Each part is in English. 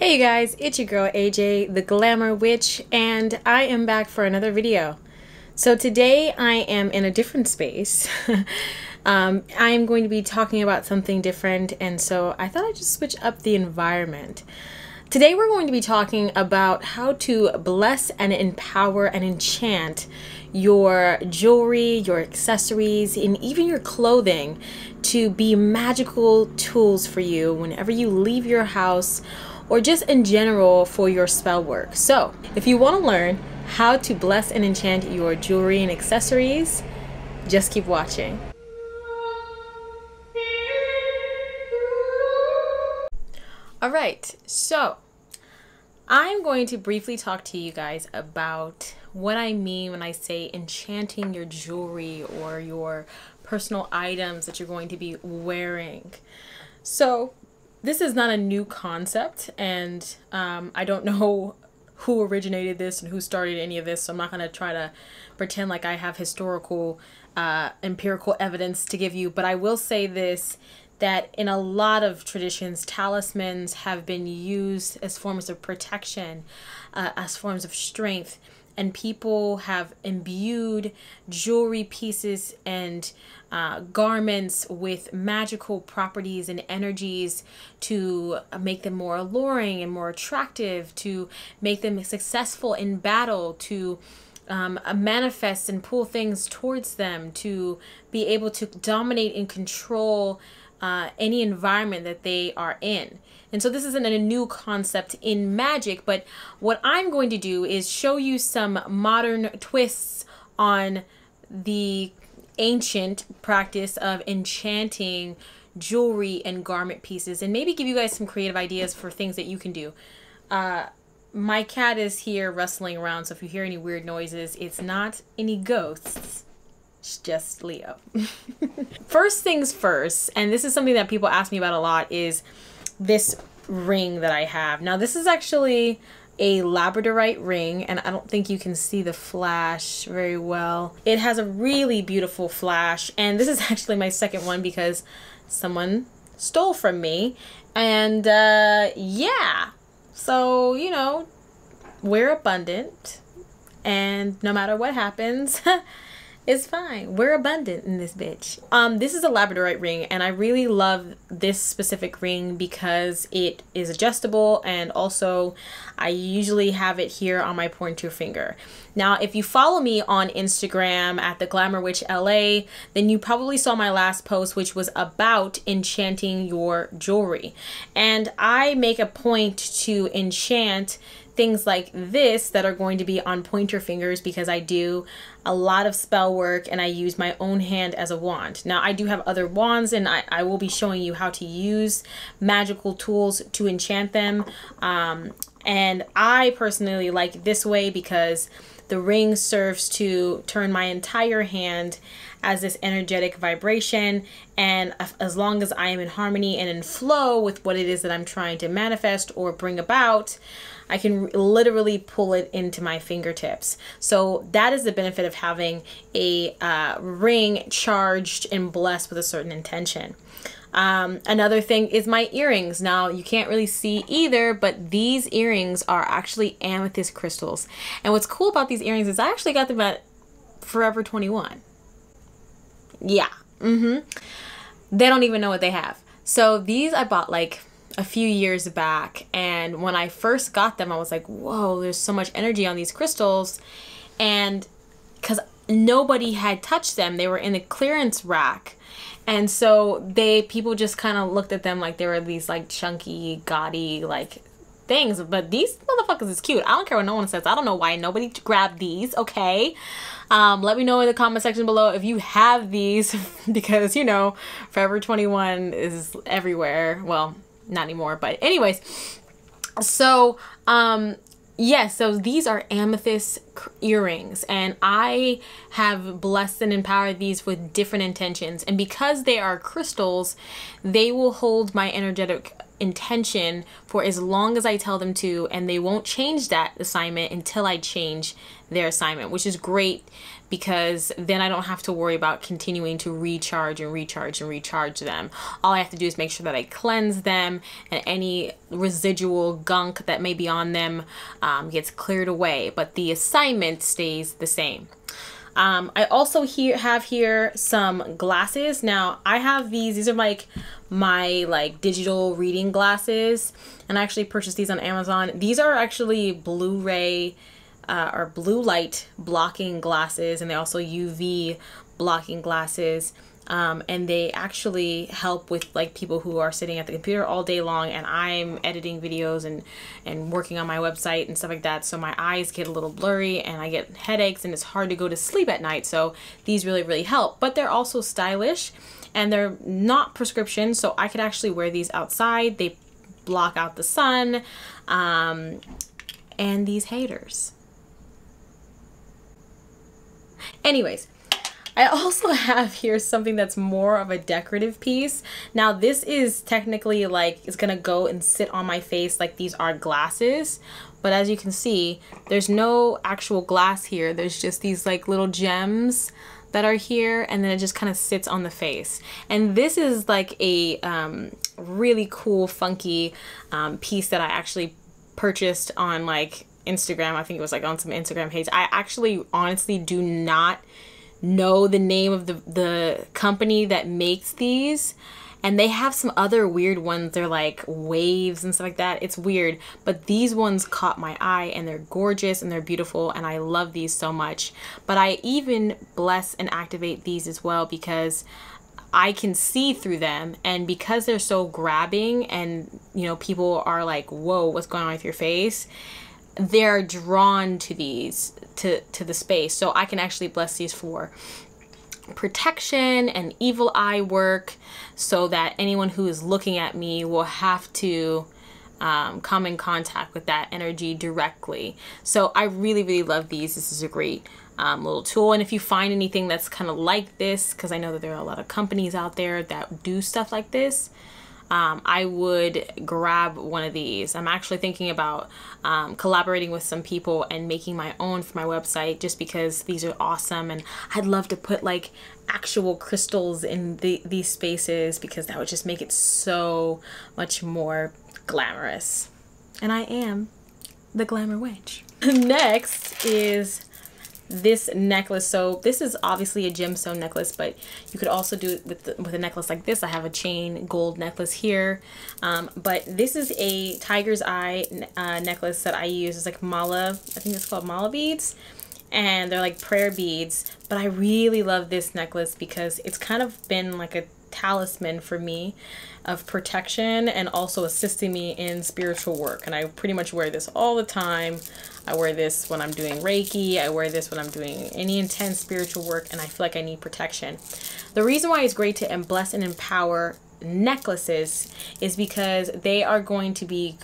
Hey you guys, it's your girl AJ, the Glamour Witch, and I am back for another video. So today I am in a different space. I am going to be talking about something different, and so I thought I'd just switch up the environment. Today we're going to be talking about how to bless and empower and enchant your jewelry, your accessories, and even your clothing to be magical tools for you whenever you leave your house or just in general for your spell work. So if you want to learn how to bless and enchant your jewelry and accessories, just keep watching. Alright, so I'm going to briefly talk to you guys about what I mean when I say enchanting your jewelry or your personal items that you're going to be wearing. So this is not a new concept, and I don't know who originated this and who started any of this, so I'm not going to try to pretend like I have historical, empirical evidence to give you, but I will say this, that in a lot of traditions, talismans have been used as forms of protection, as forms of strength, and people have imbued jewelry pieces and garments with magical properties and energies to make them more alluring and more attractive, to make them successful in battle, to manifest and pull things towards them, to be able to dominate and control any environment that they are in. And so this isn't a new concept in magic, but what I'm going to do is show you some modern twists on the ancient practice of enchanting jewelry and garment pieces, and maybe give you guys some creative ideas for things that you can do. My cat is here rustling around, so if you hear any weird noises, it's not any ghosts. It's just Leo. First things first, and this is something that people ask me about a lot, is this ring that I have. Now this is actually a labradorite ring, and I don't think you can see the flash very well. It has a really beautiful flash, and this is actually my second one because someone stole from me. And yeah, so you know, we're abundant, and no matter what happens, it's fine. We're abundant in this bitch. This is a labradorite ring, and I really love this specific ring because it is adjustable, and also I usually have it here on my pointer finger. Now, if you follow me on Instagram at the Glamour Witch LA, then you probably saw my last post, which was about enchanting your jewelry. And I make a point to enchant things like this that are going to be on pointer fingers because I do a lot of spell work and I use my own hand as a wand. Now I do have other wands, and I will be showing you how to use magical tools to enchant them. And I personally like this way because the ring serves to turn my entire hand as this energetic vibration, and as long as I am in harmony and in flow with what it is that I'm trying to manifest or bring about, I can literally pull it into my fingertips. So that is the benefit of having a ring charged and blessed with a certain intention. Another thing is my earrings. Now you can't really see either, but these earrings are actually amethyst crystals. And what's cool about these earrings is I actually got them at Forever 21. Yeah. They don't even know what they have. So these I bought like a few years back, and when I first got them I was like, whoa, there's so much energy on these crystals. And because nobody had touched them, they were in the clearance rack, and so people just kind of looked at them like they were these like chunky, gaudy like things, but these motherfuckers is cute. I don't care what no one says. I don't know why nobody grabbed these. Okay, let me know in the comment section below if you have these because you know Forever 21 is everywhere. Well, not anymore, but anyways, so yes, so these are amethyst earrings, and I have blessed and empowered these with different intentions, and because they are crystals, they will hold my energetic intention for as long as I tell them to, and they won't change that assignment until I change their assignment, which is great because then I don't have to worry about continuing to recharge and recharge and recharge them. All I have to do is make sure that I cleanse them and any residual gunk that may be on them gets cleared away, but the assignment stays the same. I also have here some glasses. Now I have these are like my digital reading glasses, and I actually purchased these on Amazon. These are actually Blu-ray or blue light blocking glasses, and they also UV blocking glasses. And they actually help with people who are sitting at the computer all day long, and I'm editing videos and working on my website and stuff like that, so my eyes get a little blurry and I get headaches and it's hard to go to sleep at night. So these really help, but they're also stylish and they're not prescription, so I could actually wear these outside. They block out the sun and these haters. Anyways, I also have here something that's more of a decorative piece. Now this is technically it's gonna go and sit on my face like these are glasses, but as you can see, there's no actual glass here. There's just these little gems that are here, and then it just kind of sits on the face. And this is a really cool, funky piece that I actually purchased on Instagram. I think it was on some Instagram page. I actually honestly do not know the name of the company that makes these, and they have some other weird ones. They're like waves and stuff like that. It's weird, but these ones caught my eye, and they're gorgeous and they're beautiful, and I love these so much. But I even bless and activate these as well because I can see through them, and because they're so grabbing and people are like, whoa, what's going on with your face, they're drawn to these to the space. So I can actually bless these for protection and evil eye work, so that anyone who is looking at me will have to come in contact with that energy directly. So I really love these. This is a great little tool. And if you find anything that's kind of like this, because I know that there are a lot of companies out there that do stuff like this, I would grab one of these. I'm actually thinking about collaborating with some people and making my own for my website, just because these are awesome, and I'd love to put actual crystals in these spaces, because that would just make it so much more glamorous. And I am the Glamour Witch. Next is this necklace. So this is obviously a gemstone necklace, but you could also do it with a necklace like this. I have a chain gold necklace here, but this is a tiger's eye necklace that I use. It's mala, I think it's called mala beads, and they're like prayer beads. But I really love this necklace because it's kind of been like a talisman for me of protection, and also assisting me in spiritual work. And I pretty much wear this all the time. I wear this when I'm doing Reiki. I wear this when I'm doing any intense spiritual work, and I feel like I need protection. The reason why it's great to bless and empower necklaces is because they are going to be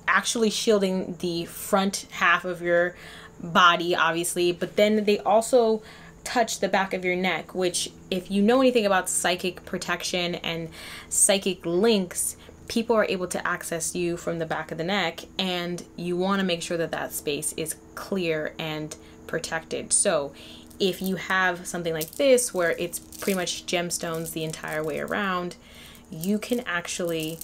actually shielding the front half of your body, obviously, but then they also touch the back of your neck, which, if you know anything about psychic protection and psychic links, people are able to access you from the back of the neck, and you want to make sure that that space is clear and protected. So if you have something like this where it's pretty much gemstones the entire way around, you can actually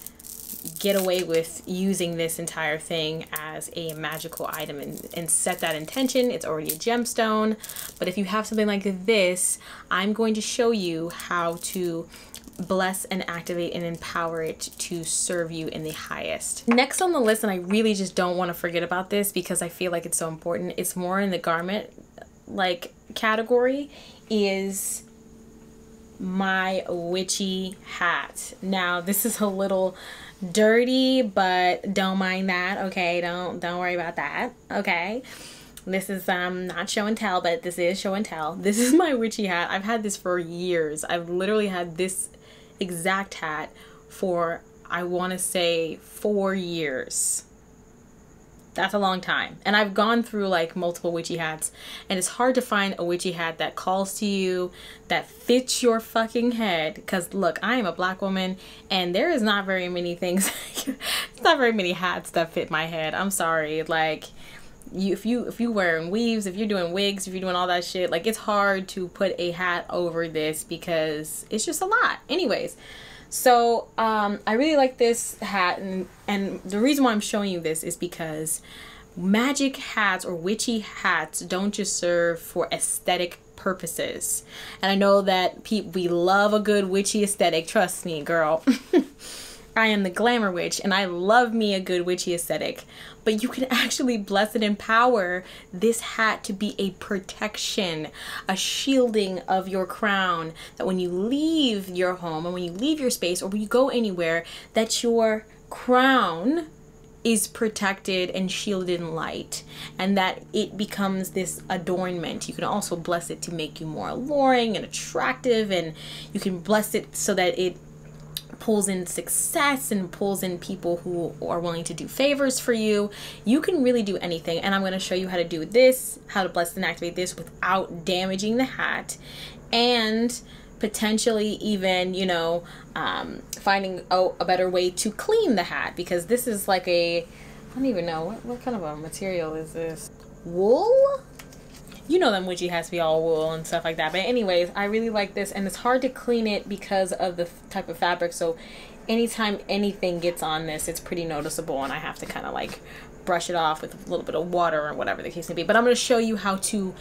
get away with using this entire thing as a magical item and set that intention. It's already a gemstone. But if you have something like this, I'm going to show you how to bless and activate and empower it to serve you in the highest. Next on the list, and I really just don't want to forget about this because I feel like it's so important, it's more in the garment category, is my witchy hat. Now this is a little dirty, but don't mind that, okay? Don't worry about that, okay? This is not show and tell, but this is show and tell. This is my witchy hat. I've had this for years. I've literally had this exact hat for, I want to say, 4 years. That's a long time. And I've gone through like multiple witchy hats, and it's hard to find a witchy hat that calls to you, that fits your fucking head. Because look, I am a black woman, and there is not very many things, it's not very many hats that fit my head. I'm sorry. Like, if you wearing weaves, if you're doing wigs, if you're doing all that shit, like, it's hard to put a hat over this because it's just a lot. Anyways, so I really like this hat, and the reason why I'm showing you this is because magic hats or witchy hats don't just serve for aesthetic purposes. And I know that we love a good witchy aesthetic. Trust me, girl. I am the glamour witch, and I love me a good witchy aesthetic. But you can actually bless and empower this hat to be a protection, a shielding of your crown, that when you leave your home, and when you leave your space, or when you go anywhere, that your crown is protected and shielded in light, and that it becomes this adornment. You can also bless it to make you more alluring and attractive, and you can bless it so that it pulls in success and pulls in people who are willing to do favors for you. You can really do anything, and I'm going to show you how to do this, how to bless and activate this without damaging the hat, and potentially even, you know, finding a better way to clean the hat, because this is like a, I don't even know what kind of a material is this. Wool? You know them witchy hats be all wool and stuff like that. But anyways, I really like this, and it's hard to clean it because of the type of fabric. So anytime anything gets on this, it's pretty noticeable, and I have to kind of like brush it off with a little bit of water or whatever the case may be. But I'm going to show you how to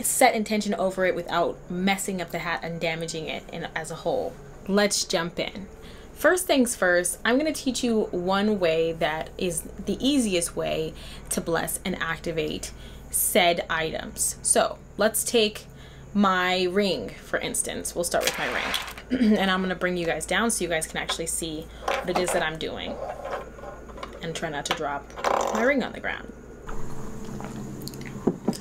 set intention over it without messing up the hat and damaging it as a whole. Let's jump in. First things first, I'm going to teach you one way that is the easiest way to bless and activate said items. So let's take my ring, for instance. We'll start with my ring. And I'm going to bring you guys down so you guys can actually see what it is that I'm doing. And try not to drop my ring on the ground.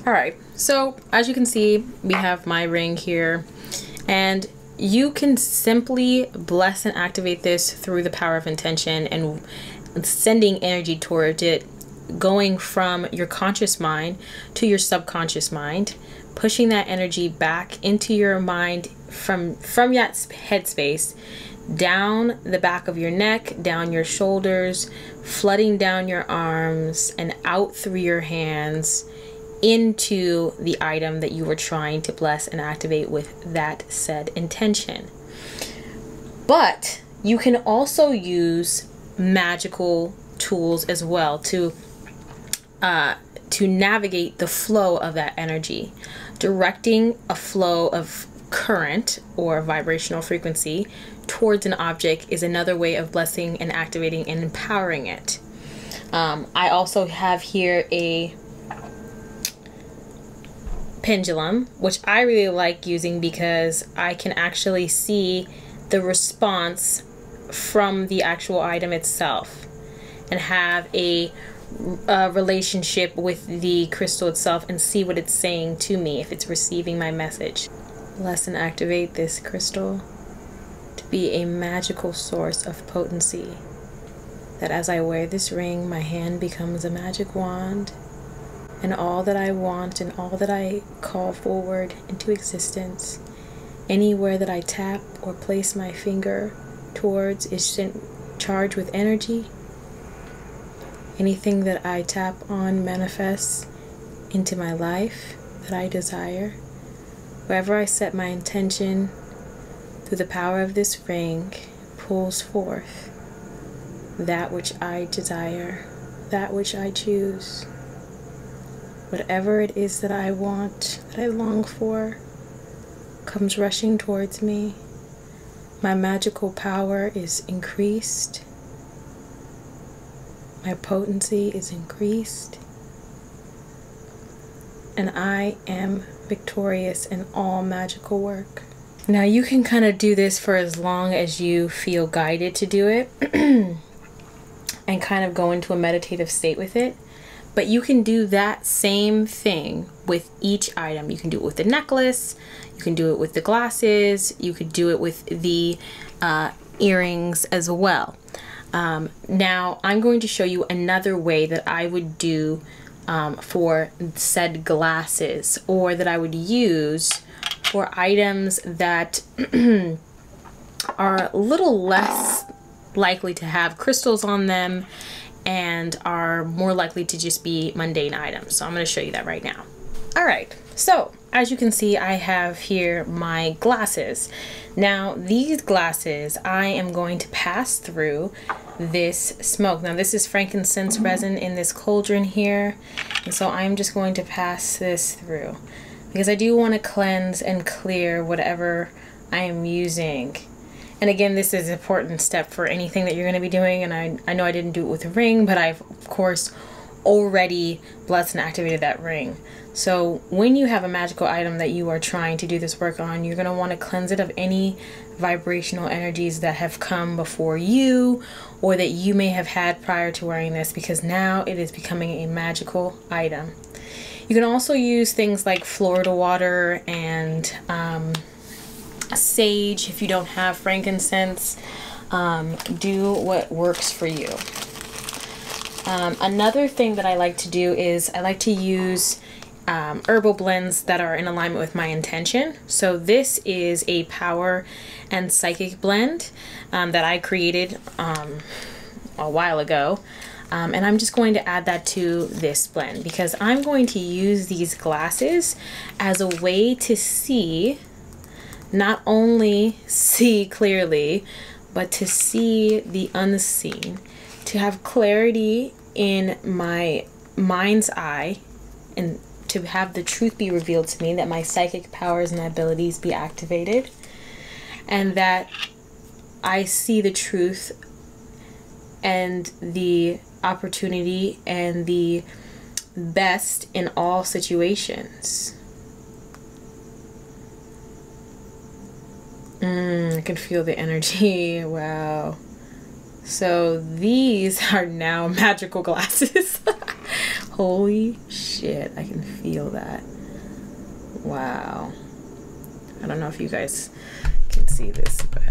Alright, so as you can see, we have my ring here. And you can simply bless and activate this through the power of intention and sending energy towards it, going from your conscious mind to your subconscious mind, pushing that energy back into your mind from that headspace, down the back of your neck, down your shoulders, flooding down your arms, and out through your hands into the item that you were trying to bless and activate with that said intention. But you can also use magical tools as well to navigate the flow of that energy. Directing a flow of current or vibrational frequency towards an object is another way of blessing and activating and empowering it. I also have here a pendulum, which I really like using because I can actually see the response from the actual item itself and have a relationship with the crystal itself and see what it's saying to me, if it's receiving my message. Bless and activate this crystal to be a magical source of potency, that as I wear this ring, my hand becomes a magic wand, and all that I want and all that I call forward into existence, anywhere that I tap or place my finger towards, is charged with energy. Anything that I tap on manifests into my life that I desire. Wherever I set my intention, through the power of this ring, pulls forth that which I desire, that which I choose. Whatever it is that I want, that I long for, comes rushing towards me. My magical power is increased. My potency is increased. And I am victorious in all magical work. Now you can kind of do this for as long as you feel guided to do it and kind of go into a meditative state with it. But you can do that same thing with each item. You can do it with the necklace, you can do it with the glasses, you could do it with the earrings as well. Now I'm going to show you another way that I would do for said glasses, or that I would use for items that are a little less likely to have crystals on them and are more likely to just be mundane items. So I'm going to show you that right now. All right, so as you can see, I have here my glasses. Now these glasses, I am going to pass through this smoke. Now this is frankincense resin in this cauldron here, and so I'm just going to pass this through because I do want to cleanse and clear whatever I am using. And again, this is an important step for anything that you're going to be doing, and I know I didn't do it with a ring, but I've of course already blessed and activated that ring. So when you have a magical item that you are trying to do this work on, you're going to want to cleanse it of any vibrational energies that have come before you or that you may have had prior to wearing this, because now it is becoming a magical item. You can also use things like Florida water and sage if you don't have frankincense. Do what works for you. Another thing that I like to do is I like to use herbal blends that are in alignment with my intention. So this is a power and psychic blend that I created a while ago. And I'm just going to add that to this blend because I'm going to use these glasses as a way to see, not only see clearly, but to see the unseen, to have clarity in my mind's eye, and to have the truth be revealed to me, that my psychic powers and abilities be activated, and that I see the truth and the opportunity and the best in all situations. I can feel the energy. Wow. So these are now magical glasses. Holy shit, I can feel that. Wow. I don't know if you guys can see this, but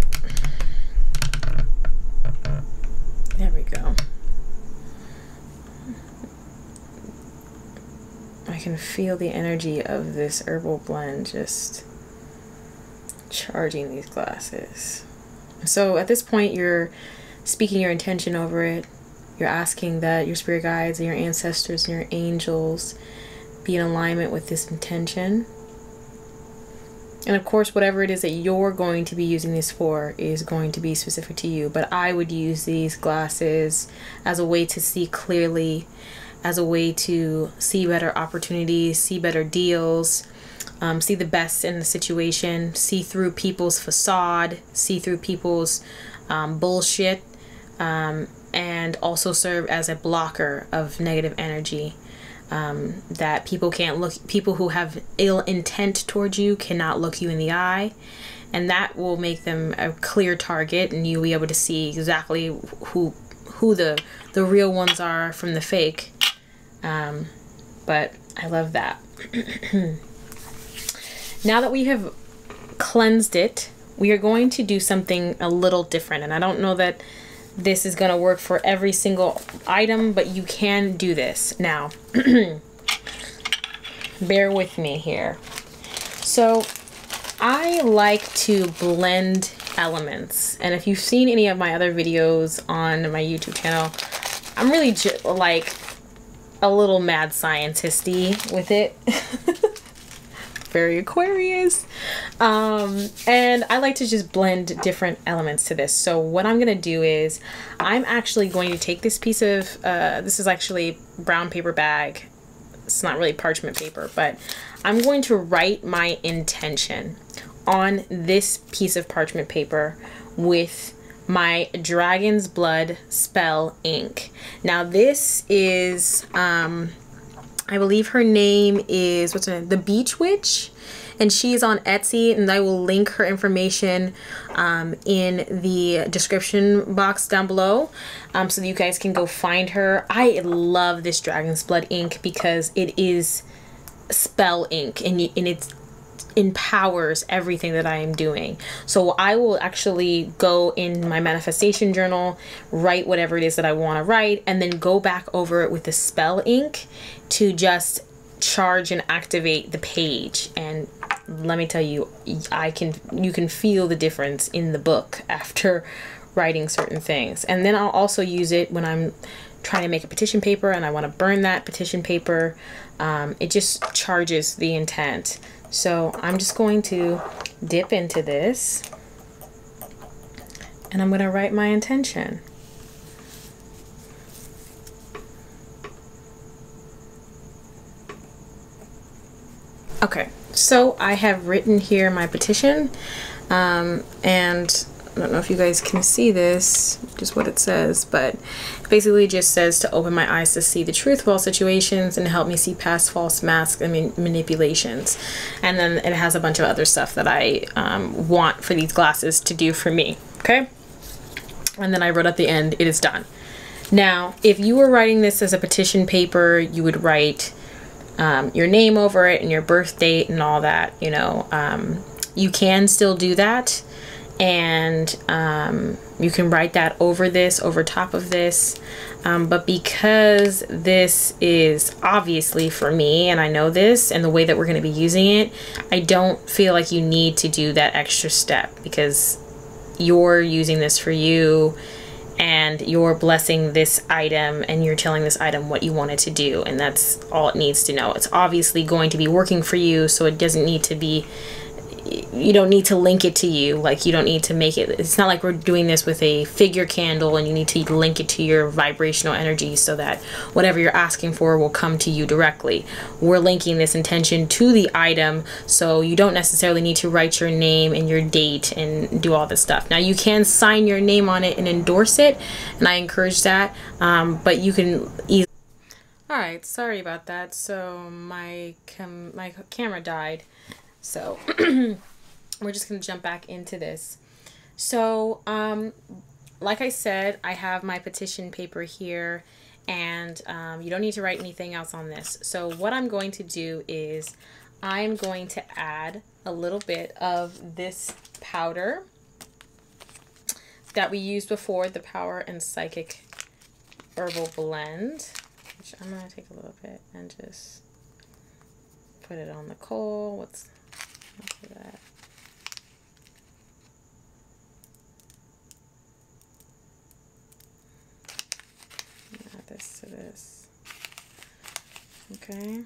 there we go. I can feel the energy of this herbal blend just charging these glasses. So at this point, you're speaking your intention over it. You're asking that your spirit guides and your ancestors and your angels be in alignment with this intention. And of course, whatever it is that you're going to be using this for is going to be specific to you. But I would use these glasses as a way to see clearly, as a way to see better opportunities, see better deals, see the best in the situation, see through people's facade, see through people's bullshit, and also serve as a blocker of negative energy. That people can't look, people who have ill intent towards you cannot look you in the eye, and that will make them a clear target, and you'll be able to see exactly who the real ones are from the fake. But I love that. Now that we have cleansed it, we are going to do something a little different, and I don't know that this is going to work for every single item, but you can do this. Now, bear with me here. So, I like to blend elements, and if you've seen any of my other videos on my YouTube channel, I'm really like a little mad scientist-y with it. Very Aquarius. And I like to just blend different elements to this. So what I'm gonna do is I'm actually going to take this piece of this is actually brown paper bag. It's not really parchment paper, but I'm going to write my intention on this piece of parchment paper with my dragon's blood spell ink. Now this is I believe her name is, what's her name? The Beach Witch, and she's on Etsy, and I will link her information in the description box down below, so that you guys can go find her. I love this dragon's blood ink because it is spell ink, and it's empowers everything that I am doing. So I will actually go in my manifestation journal, write whatever it is that I want to write, and then go back over it with the spell ink to just charge and activate the page. And let me tell you, you can feel the difference in the book after writing certain things. And then I'll also use it when I'm trying to make a petition paper and I want to burn that petition paper. It just charges the intent. So I'm just going to dip into this and I'm going to write my intention. Okay, so I have written here my petition, and I don't know if you guys can see this, just what it says, but it basically just says to open my eyes to see the truth of all situations and help me see past false masks and manipulations. And then it has a bunch of other stuff that I want for these glasses to do for me, okay? And then I wrote at the end, it is done. Now, if you were writing this as a petition paper, you would write your name over it and your birth date and all that, you know. You can still do that. And you can write that over top of this, but because this is obviously for me and I know this and the way that we're going to be using it, I don't feel like you need to do that extra step because you're using this for you and you're blessing this item and you're telling this item what you want it to do, and that's all it needs to know. It's obviously going to be working for you, so it doesn't need to be, you don't need to link it to you. Like, you don't need to make it, it's not like we're doing this with a figure candle and you need to link it to your vibrational energy so that whatever you're asking for will come to you directly. We're linking this intention to the item, so you don't necessarily need to write your name and your date and do all this stuff. Now, you can sign your name on it and endorse it, and I encourage that, but you can easily. Alright, sorry about that. So my camera died. So we're just going to jump back into this. So like I said, I have my petition paper here, and you don't need to write anything else on this. So what I'm going to do is I'm going to add a little bit of this powder that we used before, the Power and Psychic Herbal Blend, which I'm going to take a little bit and just put it on the coal. What's that? Add this to this. Okay.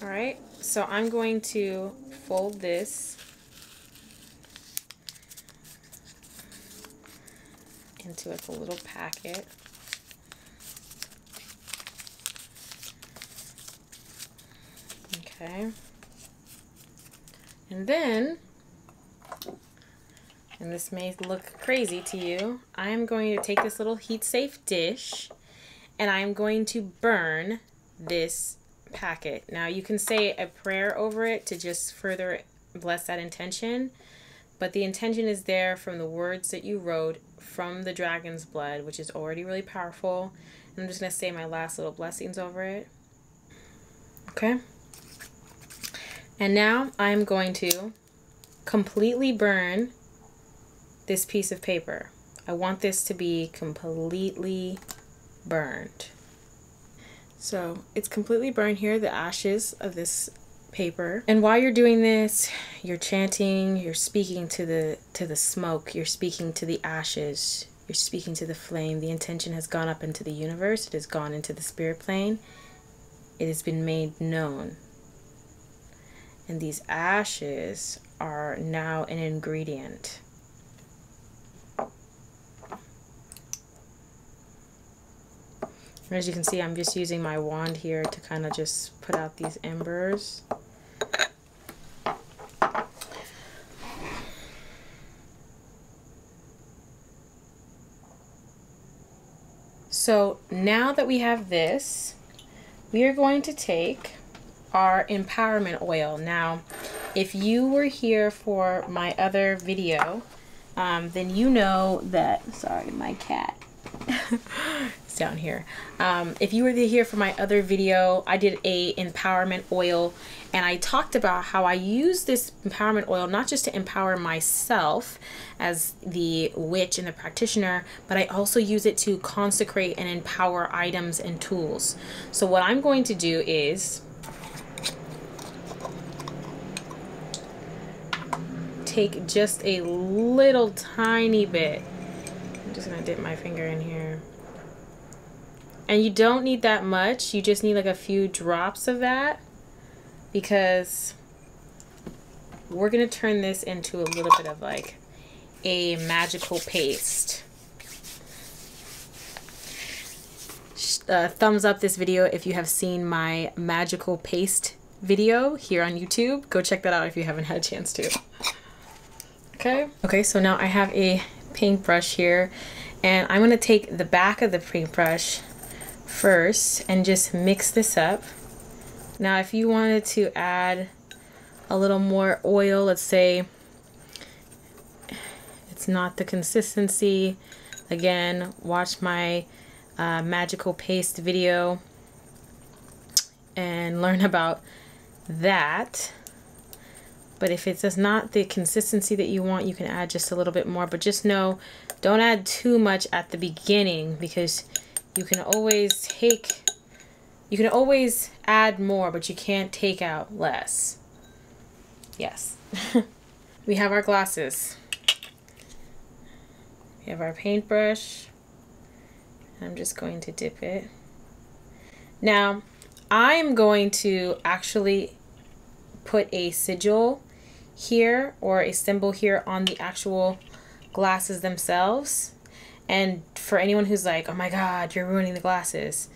All right, so I'm going to fold this into like a little packet. Okay. And then, and this may look crazy to you, I'm going to take this little heat-safe dish and I'm going to burn this packet. Now, you can say a prayer over it to just further bless that intention, but the intention is there from the words that you wrote from the dragon's blood, which is already really powerful. And I'm just going to say my last little blessings over it. Okay. And now I'm going to completely burn this piece of paper. I want this to be completely burned. So it's completely burned here, the ashes of this paper. And while you're doing this, you're chanting, you're speaking to the smoke, you're speaking to the ashes, you're speaking to the flame. The intention has gone up into the universe, it has gone into the spirit plane, it has been made known. And these ashes are now an ingredient. And as you can see, I'm just using my wand here to kind of just put out these embers. So now that we have this, we are going to take our empowerment oil. Now, if you were here for my other video, then you know that, sorry, my cat It's down here. If you were to hear from my other video, I did a empowerment oil, and I talked about how I use this empowerment oil not just to empower myself as the witch and the practitioner, but I also use it to consecrate and empower items and tools. So what I'm going to do is take just a little tiny bit. I'm just gonna dip my finger in here. And you don't need that much. You just need like a few drops of that, because we're gonna turn this into a little bit of like a magical paste. Thumbs up this video if you have seen my magical paste video here on YouTube. Go check that out if you haven't had a chance to. Okay, so now I have a paintbrush here, and I'm gonna take the back of the paintbrush first and just mix this up. Now if you wanted to add a little more oil, let's say it's not the consistency, again, watch my magical paste video and learn about that. But if it's just not the consistency that you want, you can add just a little bit more. But just know, don't add too much at the beginning, because you can always add more, but you can't take out less. Yes. We have our glasses. We have our paintbrush. I'm just going to dip it. Now, I'm going to actually put a sigil here, or a symbol here on the actual glasses themselves. And for anyone who's like, oh my god, you're ruining the glasses,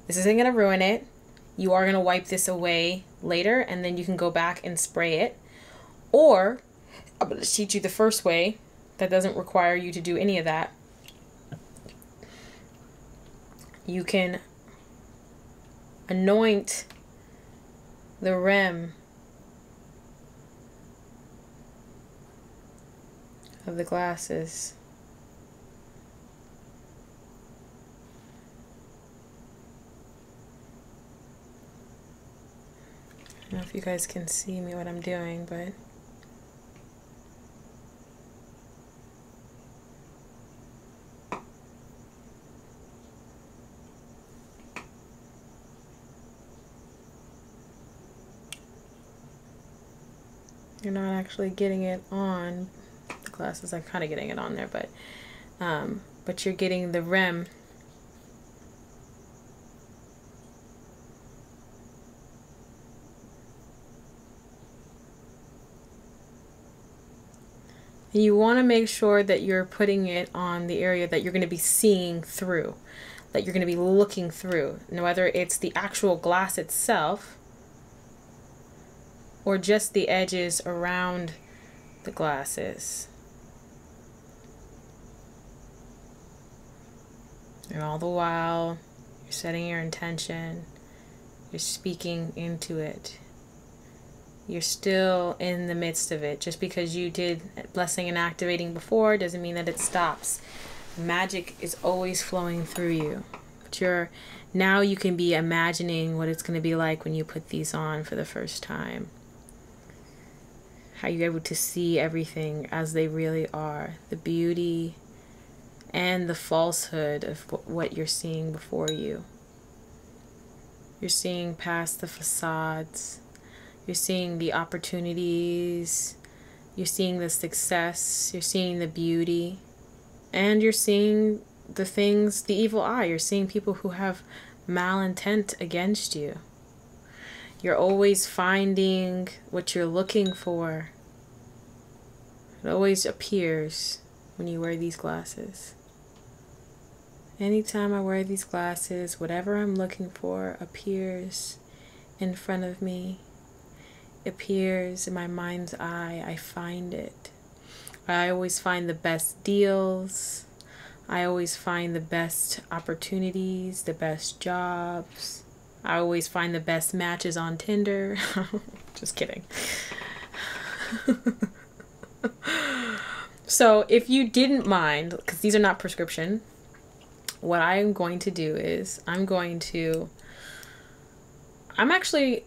this isn't gonna ruin it. You are gonna wipe this away later, and then you can go back and spray it. Or I'm gonna teach you the first way that doesn't require you to do any of that. You can anoint the rim of the glasses. I don't know if you guys can see me what I'm doing, but you're not actually getting it on the glasses. I'm kind of getting it on there, but you're getting the rim. And you want to make sure that you're putting it on the area that you're going to be seeing through, that you're going to be looking through. Now, whether it's the actual glass itself or just the edges around the glasses. And all the while, you're setting your intention, you're speaking into it. You're still in the midst of it. Just because you did blessing and activating before doesn't mean that it stops. Magic is always flowing through you. But now you can be imagining what it's going to be like when you put these on for the first time. How you're able to see everything as they really are. The beauty and the falsehood of what you're seeing before you. You're seeing past the facades. You're seeing the opportunities. You're seeing the success. You're seeing the beauty. And you're seeing the things, the evil eye. You're seeing people who have malintent against you. You're always finding what you're looking for. It always appears when you wear these glasses. Anytime I wear these glasses, whatever I'm looking for appears in front of me. Appears in my mind's eye. I find it. I always find the best deals. I always find the best opportunities, the best jobs. I always find the best matches on Tinder. Just kidding. So if you didn't mind, because these are not prescription, what I'm going to do is I'm actually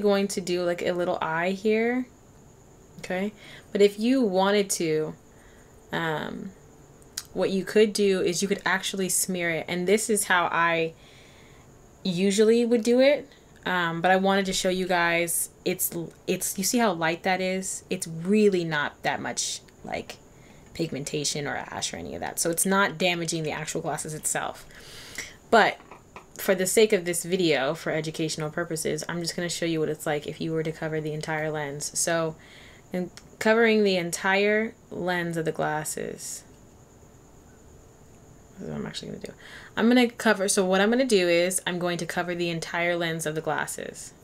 going to do like a little eye here. Okay. But if you wanted to, what you could do is you could actually smear it. And this is how I usually would do it. But I wanted to show you guys, it's, you see how light that is? It's really not that much like pigmentation or ash or any of that. So it's not damaging the actual glasses itself. But for the sake of this video, for educational purposes, I'm just going to show you what it's like if you were to cover the entire lens. So in covering the entire lens of the glasses, this is what I'm actually going to do. I'm going to cover, so what I'm going to do is I'm going to cover the entire lens of the glasses.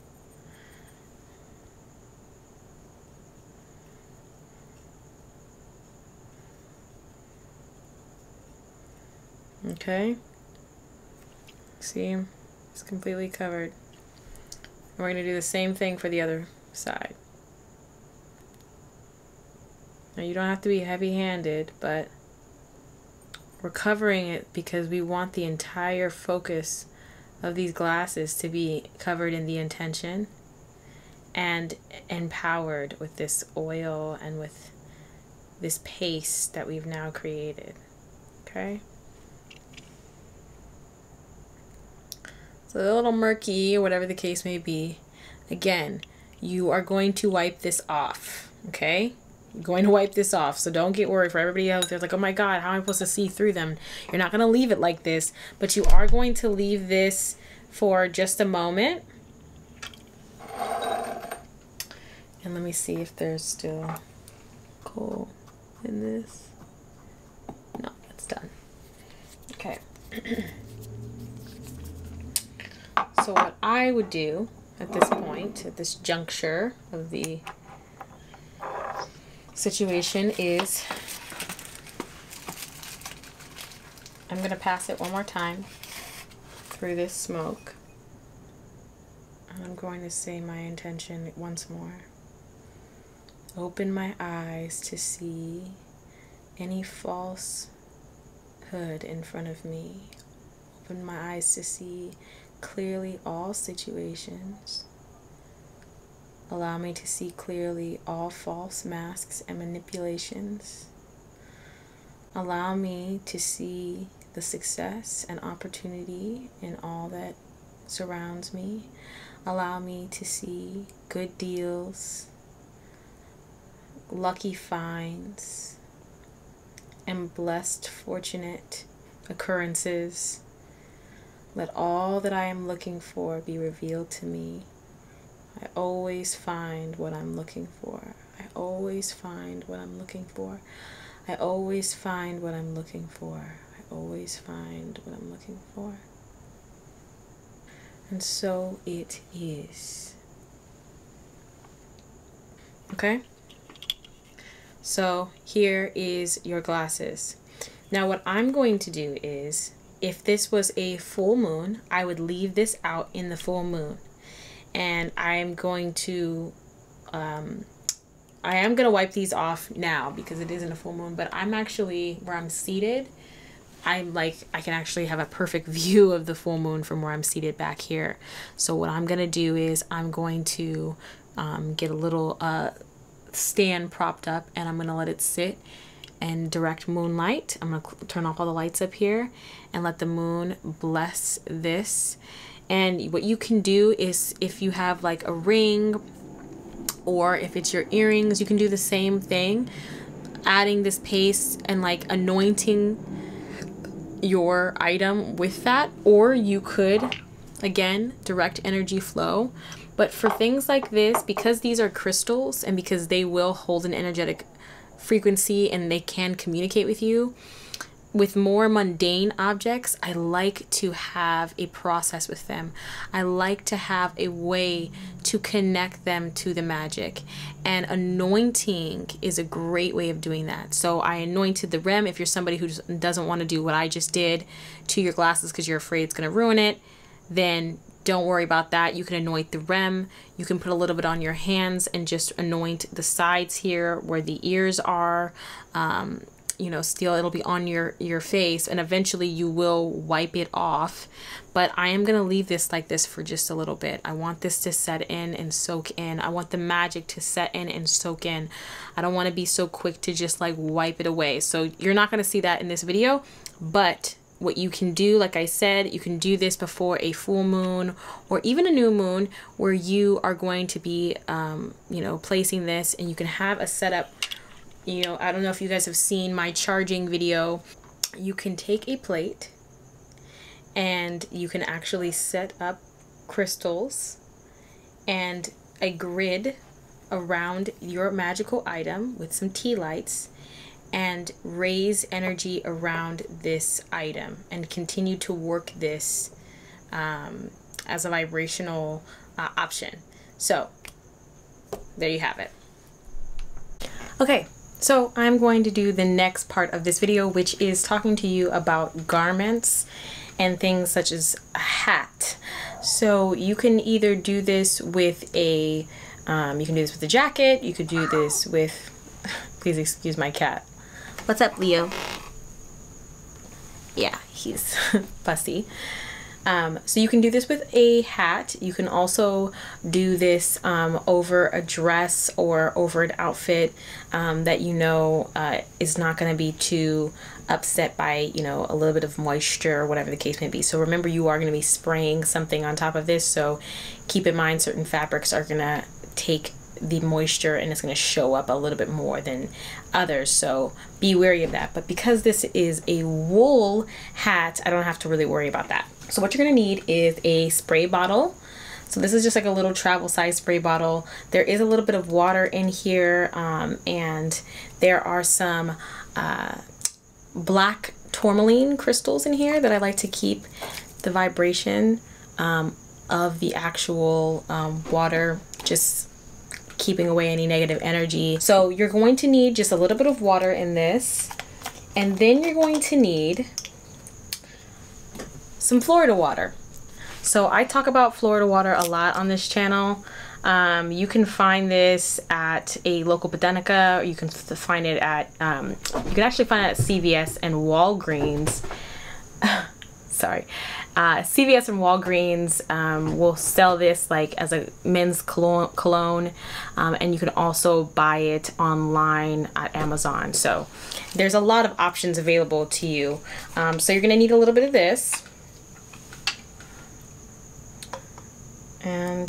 Okay. See, it's completely covered. We're going to do the same thing for the other side. Now you don't have to be heavy-handed, but we're covering it because we want the entire focus of these glasses to be covered in the intention and empowered with this oil and with this paste that we've now created. Okay? So a little murky or whatever the case may be. Again, you are going to wipe this off, okay? You're going to wipe this off, so don't get worried. For everybody else there's like, oh my god, how am I supposed to see through them? You're not going to leave it like this, but you are going to leave this for just a moment. And let me see if there's still coal in this. No, it's done. Okay. So what I would do at this point, at this juncture of the situation, is I'm going to pass it one more time through this smoke. And I'm going to say my intention once more. Open my eyes to see any falsehood in front of me. Open my eyes to see clearly all situations. Allow me to see clearly all false masks and manipulations. Allow me to see the success and opportunity in all that surrounds me. Allow me to see good deals, lucky finds, and blessed, fortunate occurrences. Let all that I am looking for be revealed to me. I always find what I'm looking for. I always find what I'm looking for. I always find what I'm looking for. I always find what I'm looking for. And so it is. Okay? So here is your glasses. Now what I'm going to do is, if this was a full moon, I would leave this out in the full moon. And I'm going to, I am going to wipe these off now because it isn't a full moon, but I'm actually, where I'm seated, I can actually have a perfect view of the full moon from where I'm seated back here. So what I'm going to do is I'm going to get a little stand propped up, and I'm going to let it sit and direct moonlight. I'm going to turn off all the lights up here and let the moon bless this. And what you can do is, if you have like a ring or if it's your earrings, you can do the same thing, adding this paste and like anointing your item with that. Or you could, again, direct energy flow. But for things like this, because these are crystals and because they will hold an energetic frequency and they can communicate with you, with more mundane objects, I like to have a process with them. I like to have a way to connect them to the magic. And anointing is a great way of doing that. So I anointed the rim. If you're somebody who doesn't want to do what I just did to your glasses because you're afraid it's going to ruin it, then don't worry about that. You can anoint the rim. You can put a little bit on your hands and just anoint the sides here where the ears are. you know, still it'll be on your face, and eventually you will wipe it off. But I am gonna leave this like this for just a little bit. I want this to set in and soak in. I want the magic to set in and soak in. I don't want to be so quick to just like wipe it away. So you're not gonna see that in this video, but what you can do, like I said, you can do this before a full moon or even a new moon, where you are going to be, you know, placing this, and you can have a setup. You know, I don't know if you guys have seen my charging video. You can take a plate and you can actually set up crystals and a grid around your magical item with some tea lights, and raise energy around this item and continue to work this as a vibrational option. So there you have it. Okay, so I'm going to do the next part of this video, which is talking to you about garments and things such as a hat. So you can either do this with a you can do this with a jacket. You could do this with please excuse my cat. What's up, Leo? Yeah, he's fussy. So you can do this with a hat. You can also do this over a dress or over an outfit that you know is not going to be too upset by, you know, a little bit of moisture or whatever the case may be. So remember, you are going to be spraying something on top of this, so keep in mind certain fabrics are going to take the moisture and it's going to show up a little bit more than others, so be wary of that. But because this is a wool hat, I don't have to really worry about that. So what you're going to need is a spray bottle. So this is just like a little travel size spray bottle. There is a little bit of water in here, and there are some black tourmaline crystals in here that I like to keep the vibration of the actual water, just keeping away any negative energy. So you're going to need just a little bit of water in this, and then you're going to need some Florida water. So I talk about Florida water a lot on this channel. You can find this at a local botanica, or you can find it at you can actually find it at CVS and Walgreens. Sorry. CVS and Walgreens will sell this like as a men's cologne, and you can also buy it online at Amazon. So there's a lot of options available to you. So you're going to need a little bit of this, and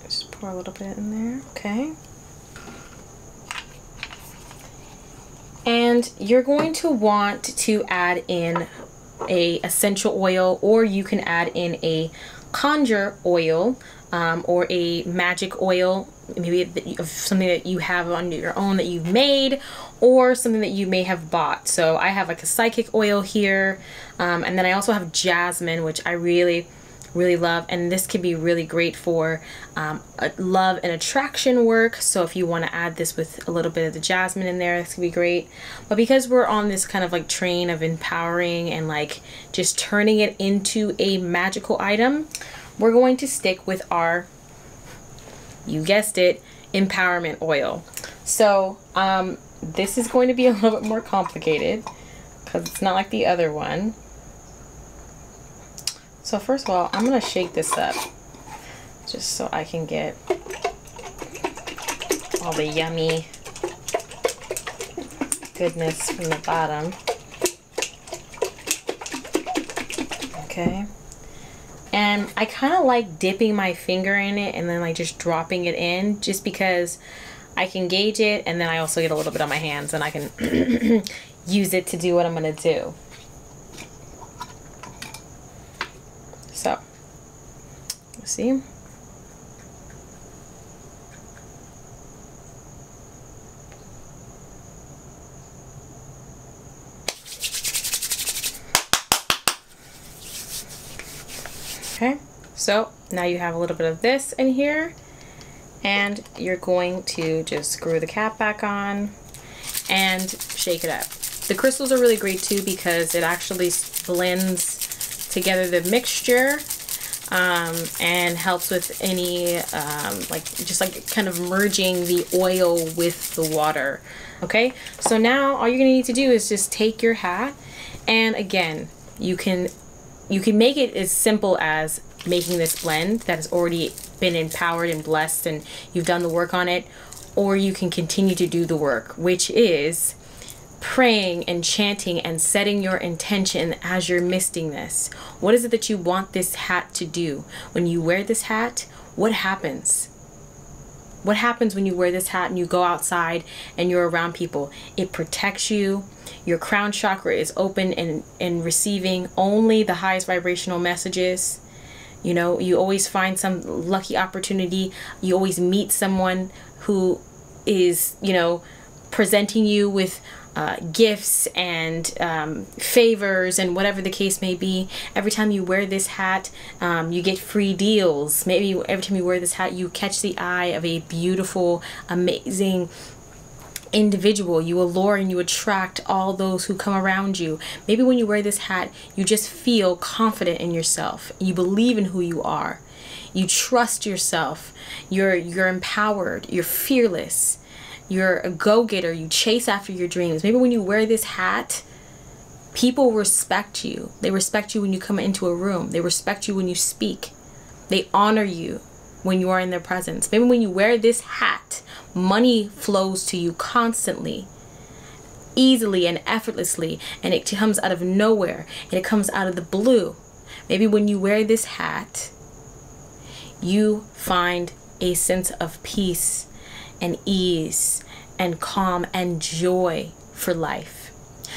just pour a little bit in there. Okay. And you're going to want to add in a essential oil, or you can add in a conjure oil, or a magic oil, maybe something that you have on your own that you've made, or something that you may have bought. So I have like a psychic oil here, and then I also have jasmine, which I really love, and this can be really great for love and attraction work. So if you want to add this with a little bit of the jasmine in there, this can be great. But because we're on this kind of like train of empowering and like just turning it into a magical item, we're going to stick with our, you guessed it, empowerment oil. So this is going to be a little bit more complicated because it's not like the other one. So first of all, I'm going to shake this up just so I can get all the yummy goodness from the bottom. Okay. And I kind of like dipping my finger in it and then like just dropping it in, just because I can gauge it, and then I also get a little bit on my hands and I can use it to do what I'm going to do. So, see? Okay, so now you have a little bit of this in here, and you're going to just screw the cap back on and shake it up. The crystals are really great too because it actually blends together the mixture, and helps with any like just like kind of merging the oil with the water. Okay, so now all you're gonna need to do is just take your hat, and again, you can make it as simple as making this blend that has already been empowered and blessed and you've done the work on it, or you can continue to do the work, which is praying and chanting and setting your intention as you're misting this. What is it that you want this hat to do? When you wear this hat, what happens? What happens when you wear this hat and you go outside and you're around people? It protects you. Your crown chakra is open and receiving only the highest vibrational messages. You know, you always find some lucky opportunity. You always meet someone who is, you know, presenting you with gifts and favors and whatever the case may be. Every time you wear this hat, you get free deals. Maybe every time you wear this hat, you catch the eye of a beautiful, amazing individual. You allure and you attract all those who come around you. Maybe when you wear this hat, you just feel confident in yourself. You believe in who you are. You trust yourself. You're empowered. You're fearless. You're a go-getter. You chase after your dreams. Maybe when you wear this hat, people respect you. They respect you when you come into a room. They respect you when you speak. They honor you when you are in their presence. Maybe when you wear this hat, money flows to you constantly, easily and effortlessly, and it comes out of nowhere, and it comes out of the blue. Maybe when you wear this hat, you find a sense of peace and ease and calm and joy for life.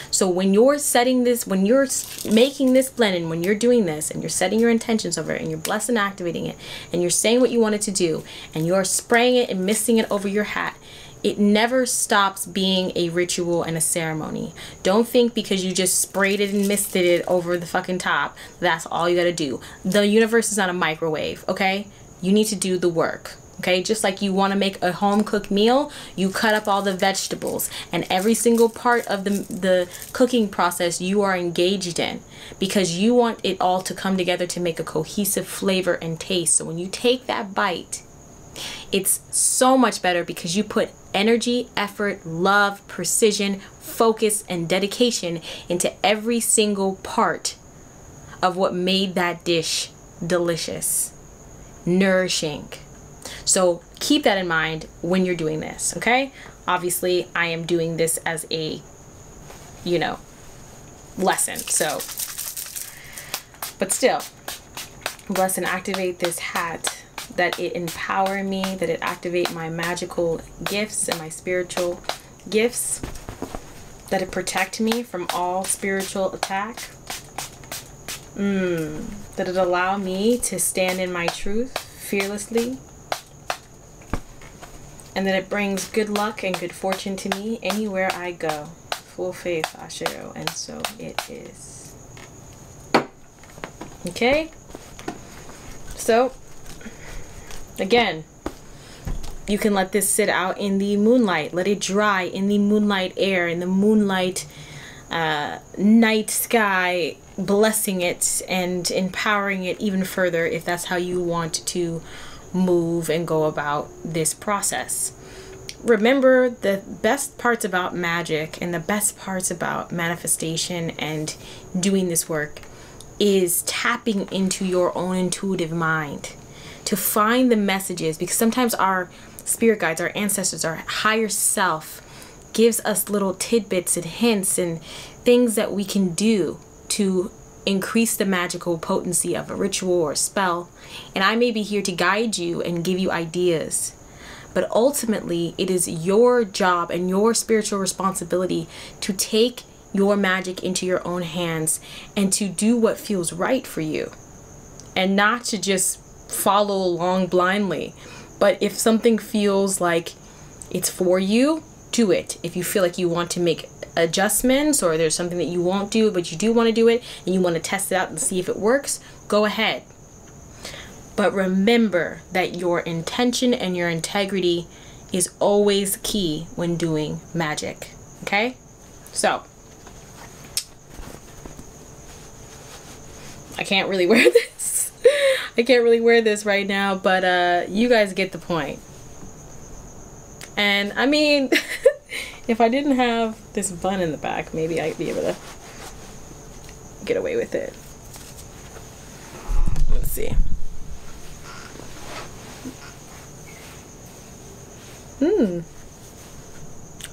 So when you're setting this, when you're making this blend, and when you're doing this and you're setting your intentions over it and you're blessed and activating it and you're saying what you want it to do and you're spraying it and misting it over your hat, it never stops being a ritual and a ceremony. Don't think because you just sprayed it and misted it over the fucking top, that's all you gotta do. The universe is not a microwave, okay? You need to do the work. Okay, just like you want to make a home cooked meal, you cut up all the vegetables and every single part of the cooking process you are engaged in, because you want it all to come together to make a cohesive flavor and taste. So when you take that bite, it's so much better because you put energy, effort, love, precision, focus, and dedication into every single part of what made that dish delicious, nourishing. So keep that in mind when you're doing this, okay? Obviously, I am doing this as a, you know, lesson. So, but still, bless and activate this hat, that it empower me, that it activate my magical gifts and my spiritual gifts, that it protect me from all spiritual attack, that it allow me to stand in my truth fearlessly, and that it brings good luck and good fortune to me anywhere I go. Full faith, Ashero, and so it is. Okay? So, again, you can let this sit out in the moonlight. Let it dry in the moonlight air, in the moonlight night sky, blessing it and empowering it even further if that's how you want to move and go about this process. Remember, the best parts about magic and the best parts about manifestation and doing this work is tapping into your own intuitive mind to find the messages, because sometimes our spirit guides, our ancestors, our higher self gives us little tidbits and hints and things that we can do to increase the magical potency of a ritual or spell. And I may be here to guide you and give you ideas, but ultimately it is your job and your spiritual responsibility to take your magic into your own hands and to do what feels right for you, and not to just follow along blindly. But if something feels like it's for you, do it. If you feel like you want to make adjustments, or there's something that you won't do but you do want to do it and you want to test it out and see if it works, go ahead. But remember that your intention and your integrity is always key when doing magic. Okay? So, I can't really wear this. I can't really wear this right now, but you guys get the point. And I mean, if I didn't have this bun in the back, maybe I'd be able to get away with it. Let's see.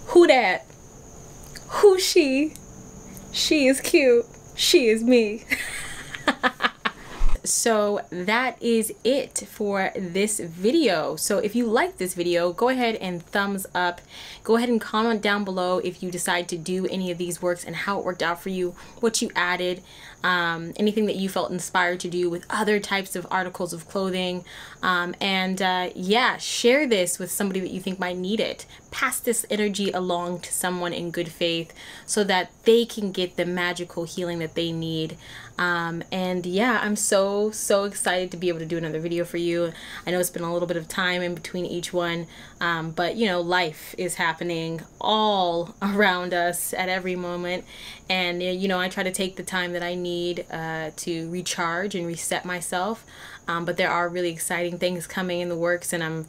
Who that? Who she? She is cute. She is me. So that is it for this video. So if you like this video, go ahead and thumbs up. Go ahead and comment down below if you decide to do any of these works and how it worked out for you, what you added, anything that you felt inspired to do with other types of articles of clothing. Yeah, share this with somebody that you think might need it. Pass this energy along to someone in good faith so that they can get the magical healing that they need. And yeah, I'm so excited to be able to do another video for you. I know it's been a little bit of time in between each one, but you know, life is happening all around us at every moment, and you know, I try to take the time that I need to recharge and reset myself, but there are really exciting things coming in the works, and I'm,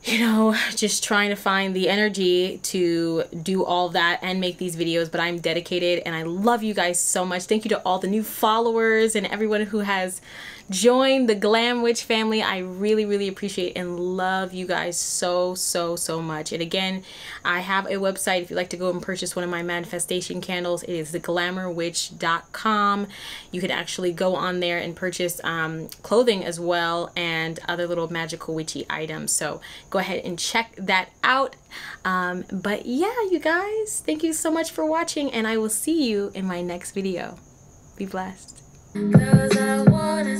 you know, just trying to find the energy to do all that and make these videos. But I'm dedicated and I love you guys so much. Thank you to all the new followers and everyone who has joined the Glam Witch family. I really appreciate and love you guys so much. And again, I have a website if you'd like to go and purchase one of my manifestation candles. It is theglamourwitch.com. You can actually go on there and purchase clothing as well and other little magical witchy items. So go ahead and check that out. But yeah, you guys, thank you so much for watching, and I will see you in my next video. Be blessed. 'Cause I wanna